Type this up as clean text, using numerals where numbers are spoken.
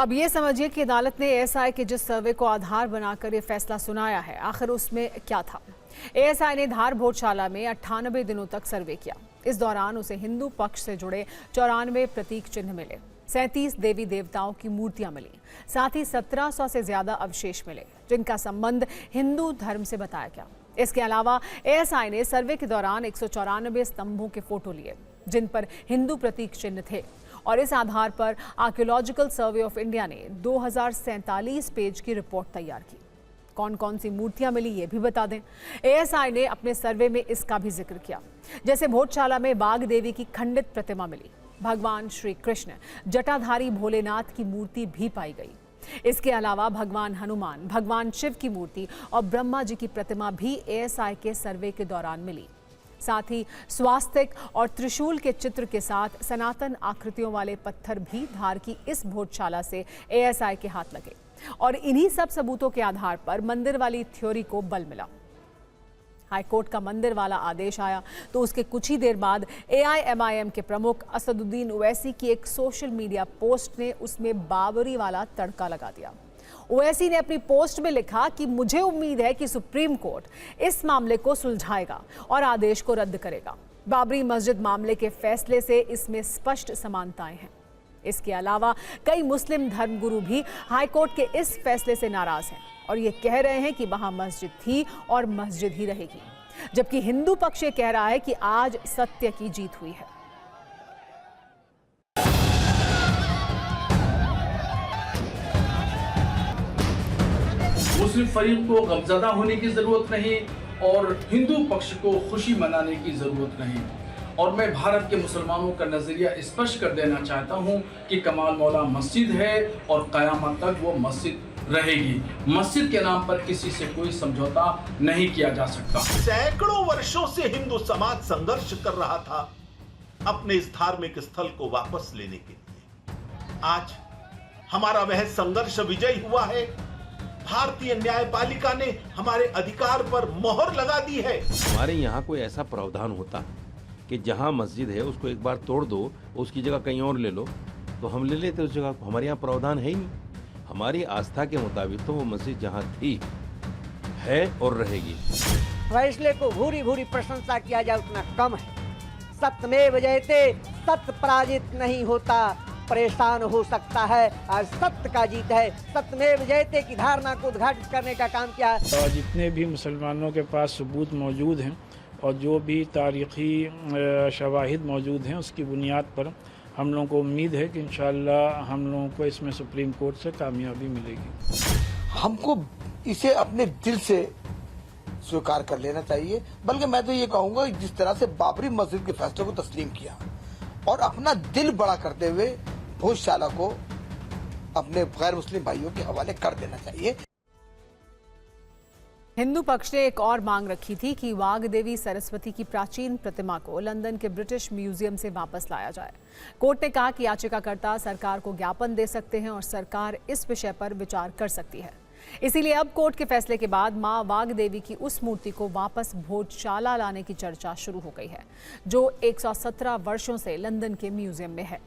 अब ये समझिए कि अदालत ने एएसआई के जिस सर्वे को आधार बनाकर ये फैसला सुनाया है, आखिर उसमें क्या था। एएसआई ने धार भोजशाला में 98 दिनों तक सर्वे किया। इस दौरान उसे हिंदू पक्ष से जुड़े 94 प्रतीक चिन्ह मिले, 37 देवी देवताओं की मूर्तियां मिली, साथ ही 1700 से ज्यादा अवशेष मिले जिनका संबंध हिंदू धर्म से बताया गया। इसके अलावा एएसआई ने सर्वे के दौरान 194 स्तंभों के फोटो लिए जिन पर हिंदू प्रतीक चिन्ह थे और इस आधार पर आर्कियोलॉजिकल सर्वे ऑफ इंडिया ने 2047 पेज की रिपोर्ट तैयार की। कौन कौन सी मूर्तियां मिली ये भी बता दें। एएसआई ने अपने सर्वे में इसका भी जिक्र किया, जैसे भोजशाला में बाघ देवी की खंडित प्रतिमा मिली, भगवान श्री कृष्ण जटाधारी भोलेनाथ की मूर्ति भी पाई गई। इसके अलावा भगवान हनुमान, भगवान शिव की मूर्ति और ब्रह्मा जी की प्रतिमा भी एएसआई के सर्वे के दौरान मिली। साथ ही स्वास्तिक और त्रिशूल के चित्र के साथ सनातन आकृतियों वाले पत्थर भी धार की इस भोजशाला से एएसआई के हाथ लगे और इन्हीं सब सबूतों के आधार पर मंदिर वाली थ्योरी को बल मिला। हाईकोर्ट का मंदिर वाला आदेश आया तो उसके कुछ ही देर बाद एआईएमआईएम के प्रमुख असदुद्दीन ओवैसी की एक सोशल मीडिया पोस्ट ने उसमें बाबरी वाला तड़का लगा दिया। ओवैसी ने अपनी पोस्ट में लिखा कि मुझे उम्मीद है कि सुप्रीम कोर्ट इस मामले को सुलझाएगा और आदेश को रद्द करेगा। बाबरी मस्जिद मामले के फैसले से इसमें स्पष्ट समानताएं हैं। इसके अलावा कई मुस्लिम धर्मगुरु भी हाईकोर्ट के इस फैसले से नाराज हैं और ये कह रहे हैं कि वहां मस्जिद थी और मस्जिद ही रहेगी, जबकि हिंदू पक्ष ये कह रहा है कि आज सत्य की जीत हुई है। मुस्लिम फरीक को गमज़दा होने की जरूरत नहीं और हिंदू पक्ष को खुशी मनाने की जरूरत नहीं। और मैं भारत के मुसलमानों का नजरिया स्पष्ट कर देना चाहता हूं कि कमाल मौला मस्जिद है और कयामत तक वो मस्जिद रहेगी। मस्जिद के नाम पर किसी से कोई समझौता नहीं किया जा सकता। सैकड़ों वर्षों से हिंदू समाज संघर्ष कर रहा था अपने इस धार्मिक स्थल को वापस लेने के लिए। आज हमारा वह संघर्ष विजयी हुआ है। भारतीय न्यायपालिका ने हमारे अधिकार पर मोहर लगा दी है। हमारे यहाँ कोई ऐसा प्रावधान होता कि जहाँ मस्जिद है उसको एक बार तोड़ दो, उसकी जगह कहीं और ले लो, तो हम ले लेते उस जगह को। हमारे यहाँ प्रावधान है ही नहीं। हमारी आस्था के मुताबिक तो वो मस्जिद जहाँ थी है और रहेगी। फैसले को भूरी भूरी प्रशंसा किया जाए उतना कम है। सत्यमेव जयते, सत्य पराजित नहीं होता, परेशान हो सकता है। आज सत्य का जीत है। सत्यमेव जयते की धारणा को उद्घाटित करने का काम किया। और जितने भी मुसलमानों के पास सबूत मौजूद हैं और जो भी तारीखी शवाहिद मौजूद हैं उसकी बुनियाद पर हम लोगों को उम्मीद है कि इंशाअल्लाह हम लोगों को इसमें सुप्रीम कोर्ट से कामयाबी मिलेगी। हमको इसे अपने दिल से स्वीकार कर लेना चाहिए। बल्कि मैं तो ये कहूँगा जिस तरह से बाबरी मस्जिद के फैसले को तस्लीम किया और अपना दिल बड़ा करते हुए भोजशाला को अपने गैर मुस्लिम भाइयों के हवाले कर देना चाहिए। हिंदू पक्ष ने एक और मांग रखी थी कि वाघ देवी सरस्वती की प्राचीन प्रतिमा को लंदन के ब्रिटिश म्यूजियम से वापस लाया जाए। कोर्ट ने कहा कि याचिकाकर्ता सरकार को ज्ञापन दे सकते हैं और सरकार इस विषय पर विचार कर सकती है। इसीलिए अब कोर्ट के फैसले के बाद मां वाघ देवी की उस मूर्ति को वापस भोजशाला लाने की चर्चा शुरू हो गई है, जो 117 वर्षों से लंदन के म्यूजियम में है।